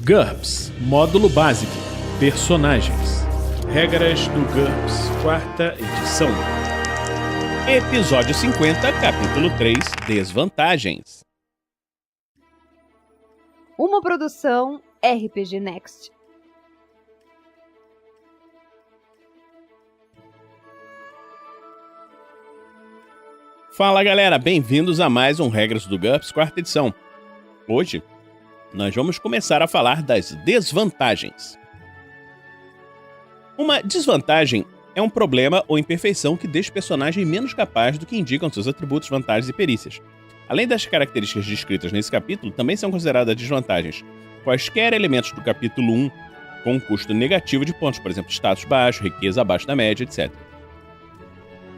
GURPS Módulo Básico Personagens. Regras do GURPS, 4ª edição. Episódio 50, capítulo 3, Desvantagens. Uma produção RPG Next. Fala galera, bem-vindos a mais um Regras do GURPS, 4ª edição. Hoje, nós vamos começar a falar das desvantagens. Uma desvantagem é um problema ou imperfeição que deixa o personagem menos capaz do que indicam seus atributos, vantagens e perícias. Além das características descritas nesse capítulo, também são consideradas desvantagens quaisquer elementos do capítulo 1 com um custo negativo de pontos, por exemplo, status baixo, riqueza abaixo da média, etc.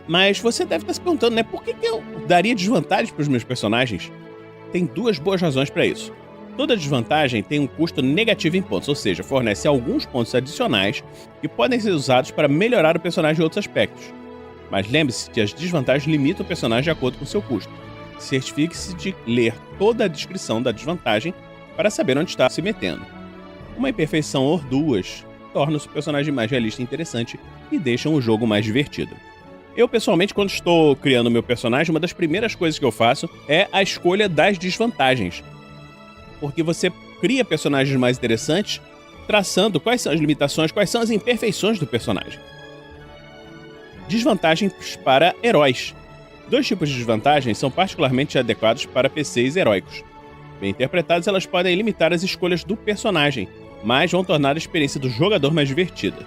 Mas você deve estar se perguntando, né? Por que eu daria desvantagens para os meus personagens? Tem duas boas razões para isso. Toda desvantagem tem um custo negativo em pontos, ou seja, fornece alguns pontos adicionais que podem ser usados para melhorar o personagem em outros aspectos. Mas lembre-se que as desvantagens limitam o personagem de acordo com o seu custo. Certifique-se de ler toda a descrição da desvantagem para saber onde está se metendo. Uma imperfeição ou duas torna o personagem mais realista e interessante e deixam o jogo mais divertido. Eu, pessoalmente, quando estou criando meu personagem, uma das primeiras coisas que eu faço é a escolha das desvantagens. Porque você cria personagens mais interessantes, traçando quais são as limitações, quais são as imperfeições do personagem. Desvantagens para heróis. Dois tipos de desvantagens são particularmente adequados para PCs heróicos. Bem interpretadas, elas podem limitar as escolhas do personagem, mas vão tornar a experiência do jogador mais divertida.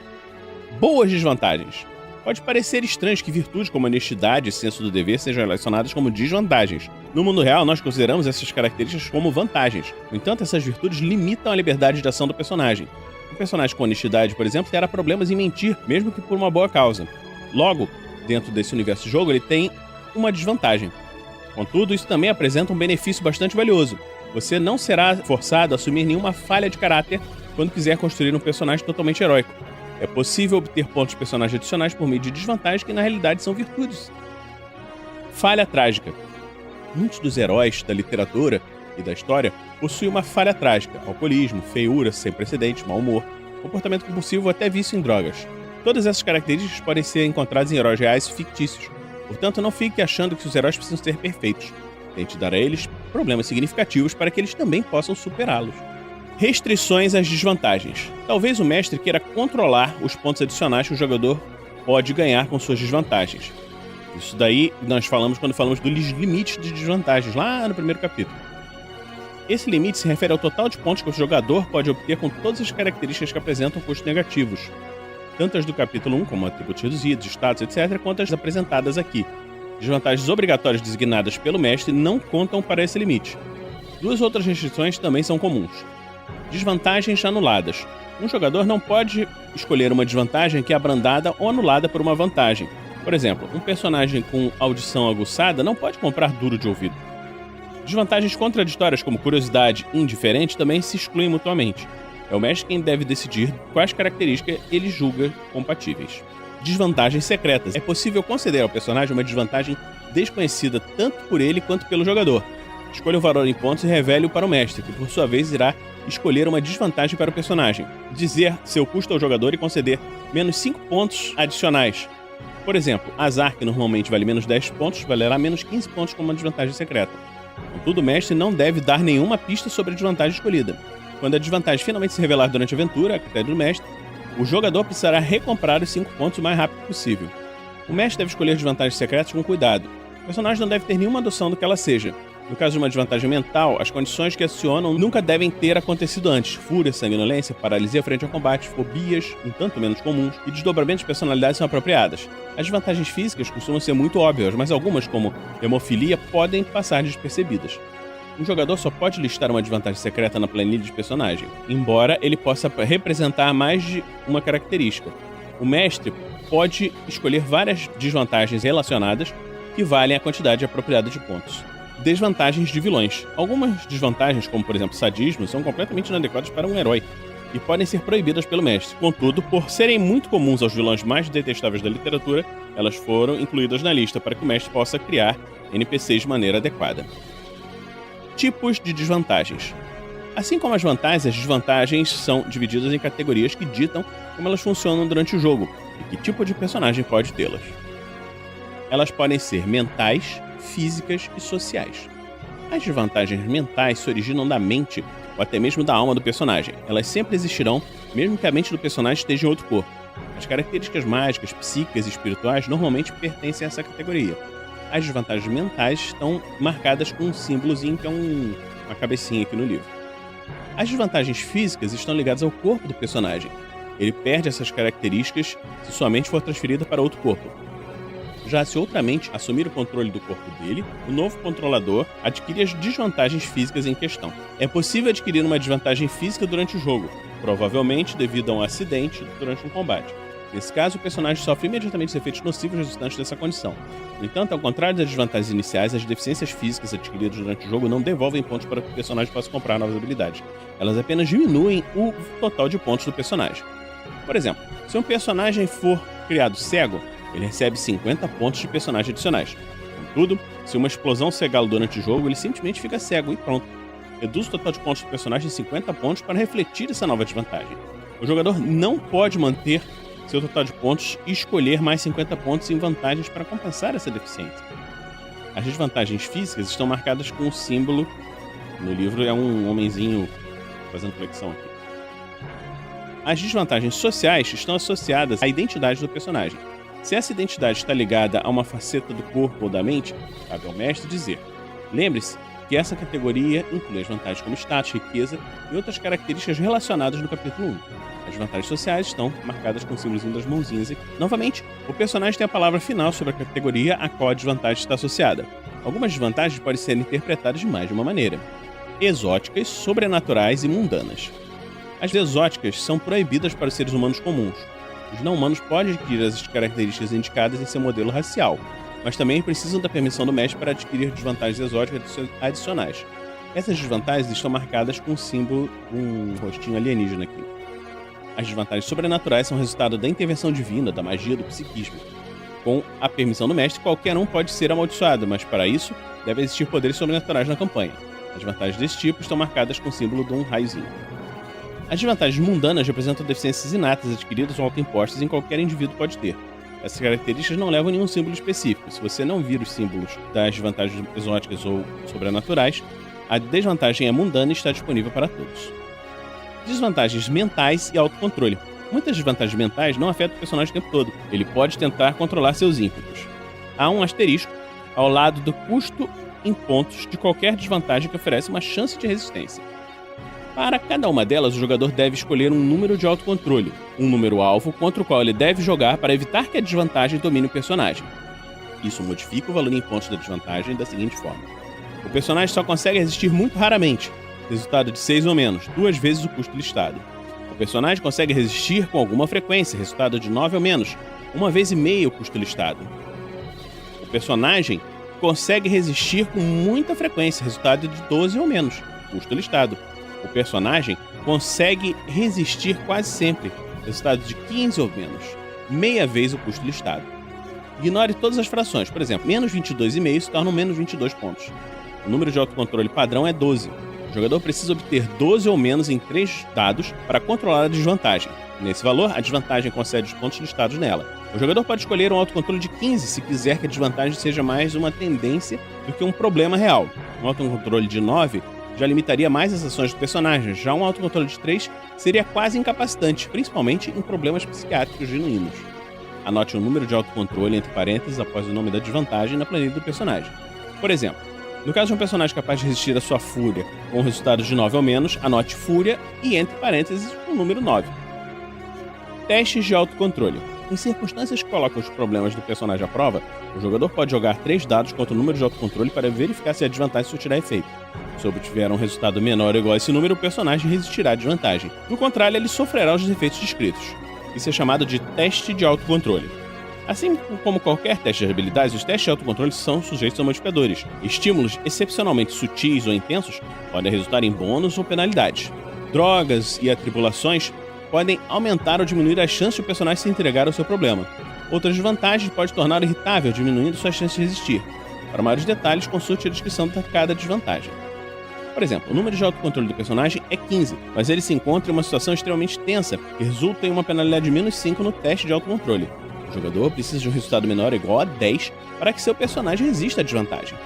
Boas desvantagens. Pode parecer estranho que virtudes como honestidade e senso do dever sejam relacionadas como desvantagens. No mundo real, nós consideramos essas características como vantagens. No entanto, essas virtudes limitam a liberdade de ação do personagem. Um personagem com honestidade, por exemplo, terá problemas em mentir, mesmo que por uma boa causa. Logo, dentro desse universo de jogo, ele tem uma desvantagem. Contudo, isso também apresenta um benefício bastante valioso. Você não será forçado a assumir nenhuma falha de caráter quando quiser construir um personagem totalmente heróico. É possível obter pontos de personagem adicionais por meio de desvantagens que na realidade são virtudes. Falha trágica. Muitos dos heróis da literatura e da história possuem uma falha trágica: alcoolismo, feiura sem precedentes, mau humor, comportamento compulsivo ou até vício em drogas. Todas essas características podem ser encontradas em heróis reais e fictícios. Portanto, não fique achando que os heróis precisam ser perfeitos. Tente dar a eles problemas significativos para que eles também possam superá-los. Restrições às desvantagens. Talvez o mestre queira controlar os pontos adicionais que o jogador pode ganhar com suas desvantagens. Isso daí nós falamos quando falamos dos limites de desvantagens, lá no primeiro capítulo. Esse limite se refere ao total de pontos que o jogador pode obter com todas as características que apresentam custos negativos, tanto as do capítulo 1, como atributos reduzidos, status, etc., quanto as apresentadas aqui. Desvantagens obrigatórias designadas pelo mestre não contam para esse limite. Duas outras restrições também são comuns. Desvantagens anuladas. Um jogador não pode escolher uma desvantagem que é abrandada ou anulada por uma vantagem. Por exemplo, um personagem com audição aguçada não pode comprar duro de ouvido. Desvantagens contraditórias como curiosidade e indiferente também se excluem mutuamente. É o mestre quem deve decidir quais características ele julga compatíveis. Desvantagens secretas. É possível conceder ao personagem uma desvantagem desconhecida tanto por ele quanto pelo jogador. Escolha o valor em pontos e revele-o para o mestre, que por sua vez irá escolher uma desvantagem para o personagem, dizer seu custo ao jogador e conceder menos 5 pontos adicionais. Por exemplo, azar, que normalmente vale menos 10 pontos, valerá menos 15 pontos como uma desvantagem secreta. Contudo, o mestre não deve dar nenhuma pista sobre a desvantagem escolhida. Quando a desvantagem finalmente se revelar durante a aventura, a critério do mestre, o jogador precisará recomprar os 5 pontos o mais rápido possível. O mestre deve escolher desvantagens secretas com cuidado. O personagem não deve ter nenhuma noção do que ela seja. No caso de uma desvantagem mental, as condições que acionam nunca devem ter acontecido antes. Fúria, sanguinolência, paralisia frente ao combate, fobias, um tanto menos comuns, e desdobramentos de personalidade são apropriadas. As desvantagens físicas costumam ser muito óbvias, mas algumas, como hemofilia, podem passar despercebidas. Um jogador só pode listar uma desvantagem secreta na planilha de personagem, embora ele possa representar mais de uma característica. O mestre pode escolher várias desvantagens relacionadas que valem a quantidade apropriada de pontos. Desvantagens de vilões. Algumas desvantagens, como por exemplo sadismo, são completamente inadequadas para um herói e podem ser proibidas pelo mestre. Contudo, por serem muito comuns aos vilões mais detestáveis da literatura, elas foram incluídas na lista para que o mestre possa criar NPCs de maneira adequada. Tipos de desvantagens. Assim como as vantagens, as desvantagens são divididas em categorias que ditam como elas funcionam durante o jogo e que tipo de personagem pode tê-las. Elas podem ser mentais, físicas e sociais. As desvantagens mentais se originam da mente ou até mesmo da alma do personagem. Elas sempre existirão, mesmo que a mente do personagem esteja em outro corpo. As características mágicas, psíquicas e espirituais normalmente pertencem a essa categoria. As desvantagens mentais estão marcadas com um símbolozinho que é uma cabecinha aqui no livro. As desvantagens físicas estão ligadas ao corpo do personagem. Ele perde essas características se sua mente for transferida para outro corpo. Já se outra mente assumir o controle do corpo dele, o novo controlador adquire as desvantagens físicas em questão. É possível adquirir uma desvantagem física durante o jogo, provavelmente devido a um acidente durante um combate. Nesse caso, o personagem sofre imediatamente os efeitos nocivos resultantes dessa condição. No entanto, ao contrário das desvantagens iniciais, as deficiências físicas adquiridas durante o jogo não devolvem pontos para que o personagem possa comprar novas habilidades. Elas apenas diminuem o total de pontos do personagem. Por exemplo, se um personagem for criado cego, ele recebe 50 pontos de personagem adicionais. Contudo, se uma explosão cegá-lo durante o jogo, ele simplesmente fica cego e pronto. Reduz o total de pontos do personagem em 50 pontos para refletir essa nova desvantagem. O jogador não pode manter seu total de pontos e escolher mais 50 pontos em vantagens para compensar essa deficiência. As desvantagens físicas estão marcadas com um símbolo. No livro é um homenzinho fazendo flexão aqui. As desvantagens sociais estão associadas à identidade do personagem. Se essa identidade está ligada a uma faceta do corpo ou da mente, cabe ao mestre dizer: lembre-se que essa categoria inclui as vantagens como status, riqueza e outras características relacionadas no capítulo 1. As vantagens sociais estão marcadas com o símbolozinho das mãozinhas aqui. Novamente, o personagem tem a palavra final sobre a categoria a qual a desvantagem está associada. Algumas desvantagens podem ser interpretadas de mais de uma maneira: exóticas, sobrenaturais e mundanas. As exóticas são proibidas para os seres humanos comuns. Os não-humanos podem adquirir as características indicadas em seu modelo racial, mas também precisam da permissão do mestre para adquirir desvantagens exóticas adicionais. Essas desvantagens estão marcadas com o símbolo de um rostinho alienígena aqui. As desvantagens sobrenaturais são resultado da intervenção divina, da magia, do psiquismo. Com a permissão do mestre, qualquer um pode ser amaldiçoado, mas para isso, deve existir poderes sobrenaturais na campanha. As vantagens desse tipo estão marcadas com o símbolo de um raiozinho. As desvantagens mundanas representam deficiências inatas adquiridas ou autoimpostas em qualquer indivíduo pode ter. Essas características não levam a nenhum símbolo específico. Se você não vir os símbolos das desvantagens exóticas ou sobrenaturais, a desvantagem é mundana e está disponível para todos. Desvantagens mentais e autocontrole. Muitas desvantagens mentais não afetam o personagem o tempo todo. Ele pode tentar controlar seus ímpetos. Há um asterisco ao lado do custo em pontos de qualquer desvantagem que oferece uma chance de resistência. Para cada uma delas, o jogador deve escolher um número de autocontrole, um número-alvo contra o qual ele deve jogar para evitar que a desvantagem domine o personagem. Isso modifica o valor em pontos da desvantagem da seguinte forma: o personagem só consegue resistir muito raramente, resultado de 6 ou menos, 2 vezes o custo listado. O personagem consegue resistir com alguma frequência, resultado de 9 ou menos, 1 vez e meia o custo listado. O personagem consegue resistir com muita frequência, resultado de 12 ou menos, custo listado. O personagem consegue resistir quase sempre, resultado de 15 ou menos, meia vez o custo listado. Ignore todas as frações, por exemplo, menos 22,5 se tornam menos 22 pontos. O número de autocontrole padrão é 12. O jogador precisa obter 12 ou menos em 3 dados para controlar a desvantagem. Nesse valor, a desvantagem concede os pontos listados nela. O jogador pode escolher um autocontrole de 15 se quiser que a desvantagem seja mais uma tendência do que um problema real. Um autocontrole de 9 já limitaria mais as ações do personagem, já um autocontrole de 3 seria quase incapacitante, principalmente em problemas psiquiátricos genuínos. Anote o número de autocontrole entre parênteses após o nome da desvantagem na planilha do personagem. Por exemplo, no caso de um personagem capaz de resistir à sua fúria com resultados de 9 ou menos, anote fúria e entre parênteses o número 9. Testes de autocontrole. Em circunstâncias que colocam os problemas do personagem à prova, o jogador pode jogar 3 dados contra o número de autocontrole para verificar se a desvantagem surtirá efeito. Se obtiver um resultado menor ou igual a esse número, o personagem resistirá à desvantagem. Do contrário, ele sofrerá os efeitos descritos. Isso é chamado de teste de autocontrole. Assim como qualquer teste de habilidades, os testes de autocontrole são sujeitos a modificadores. Estímulos excepcionalmente sutis ou intensos podem resultar em bônus ou penalidades. Drogas e atribulações podem aumentar ou diminuir as chances de o personagem se entregar ao seu problema. Outras desvantagens podem torná-lo irritável, diminuindo suas chances de resistir. Para maiores detalhes, consulte a descrição de cada desvantagem. Por exemplo, o número de autocontrole do personagem é 15, mas ele se encontra em uma situação extremamente tensa, que resulta em uma penalidade de -5 no teste de autocontrole. O jogador precisa de um resultado menor ou igual a 10 para que seu personagem resista à desvantagem.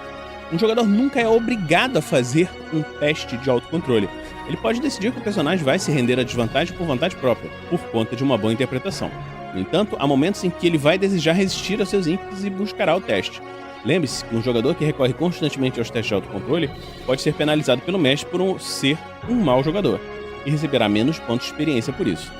Um jogador nunca é obrigado a fazer um teste de autocontrole. Ele pode decidir que o personagem vai se render à desvantagem por vontade própria, por conta de uma boa interpretação. No entanto, há momentos em que ele vai desejar resistir aos seus ímpetos e buscará o teste. Lembre-se que um jogador que recorre constantemente aos testes de autocontrole pode ser penalizado pelo mestre por ser um mau jogador e receberá menos pontos de experiência por isso.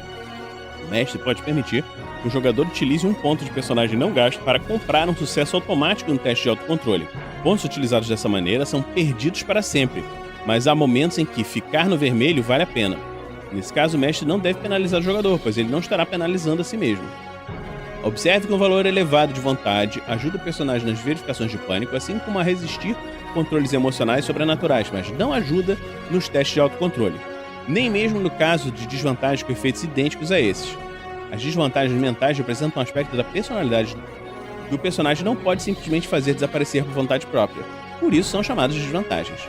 O mestre pode permitir que o jogador utilize um ponto de personagem não gasto para comprar um sucesso automático no teste de autocontrole. Pontos utilizados dessa maneira são perdidos para sempre, mas há momentos em que ficar no vermelho vale a pena. Nesse caso, o mestre não deve penalizar o jogador, pois ele não estará penalizando a si mesmo. Observe que um valor elevado de vontade ajuda o personagem nas verificações de pânico, assim como a resistir controles emocionais sobrenaturais, mas não ajuda nos testes de autocontrole. Nem mesmo no caso de desvantagens com efeitos idênticos a esses. As desvantagens mentais representam um aspecto da personalidade que o personagem não pode simplesmente fazer desaparecer por vontade própria. Por isso são chamadas de desvantagens.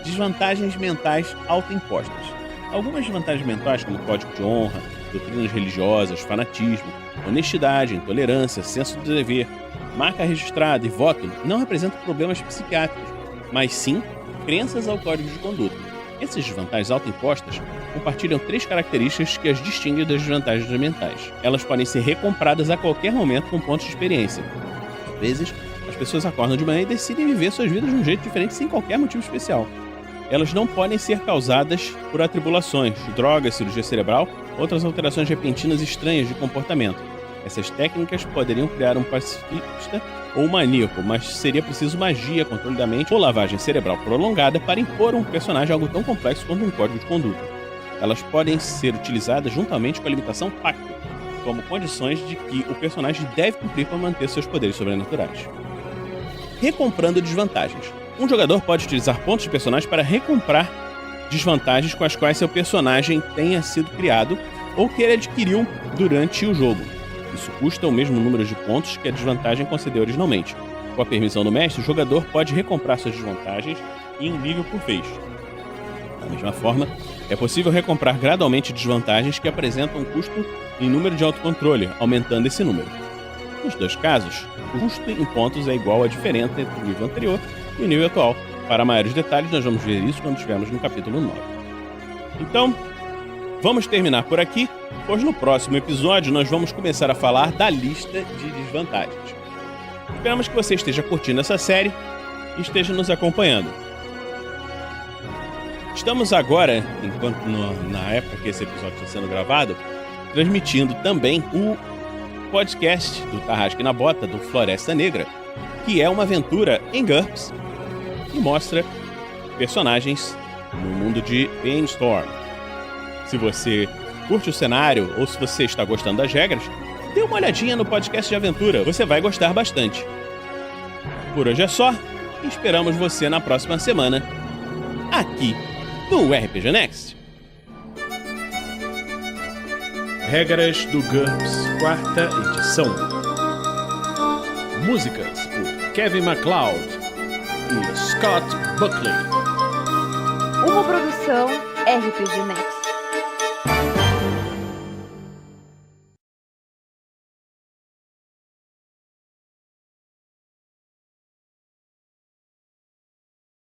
Desvantagens mentais autoimpostas. Algumas desvantagens mentais, como código de honra, doutrinas religiosas, fanatismo, honestidade, intolerância, senso do dever, marca registrada e voto, não representam problemas psiquiátricos, mas sim crenças ao código de conduta. Essas desvantagens autoimpostas compartilham 3 características que as distinguem das desvantagens mentais. Elas podem ser recompradas a qualquer momento com pontos de experiência. Às vezes, as pessoas acordam de manhã e decidem viver suas vidas de um jeito diferente sem qualquer motivo especial. Elas não podem ser causadas por atribulações, drogas, cirurgia cerebral, outras alterações repentinas estranhas de comportamento. Essas técnicas poderiam criar um pacifista ou um maníaco, mas seria preciso magia, controle da mente ou lavagem cerebral prolongada para impor a um personagem algo tão complexo quanto um código de conduta. Elas podem ser utilizadas juntamente com a limitação pacto, como condições de que o personagem deve cumprir para manter seus poderes sobrenaturais. Recomprando desvantagens. Um jogador pode utilizar pontos de personagem para recomprar desvantagens com as quais seu personagem tenha sido criado ou que ele adquiriu durante o jogo. Isso custa o mesmo número de pontos que a desvantagem concedeu originalmente. Com a permissão do mestre, o jogador pode recomprar suas desvantagens em um nível por vez. Da mesma forma, é possível recomprar gradualmente desvantagens que apresentam um custo em número de autocontrole, aumentando esse número. Nos 2 casos, o custo em pontos é igual à diferença entre o nível anterior e o nível atual. Para maiores detalhes, nós vamos ver isso quando estivermos no capítulo 9. Então, vamos terminar por aqui, pois no próximo episódio nós vamos começar a falar da lista de desvantagens. Esperamos que você esteja curtindo essa série e esteja nos acompanhando. Estamos agora, na época que esse episódio está sendo gravado, transmitindo também o podcast do Tarrasque na Bota, do Floresta Negra, que é uma aventura em GURPS e mostra personagens no mundo de Brainstorm. Se você curte o cenário ou se você está gostando das regras, dê uma olhadinha no podcast de aventura, você vai gostar bastante. Por hoje é só, e esperamos você na próxima semana, aqui no RPG Next. Regras do GURPS, 4ª edição. Músicas por Kevin MacLeod e Scott Buckley. Uma produção RPG Next.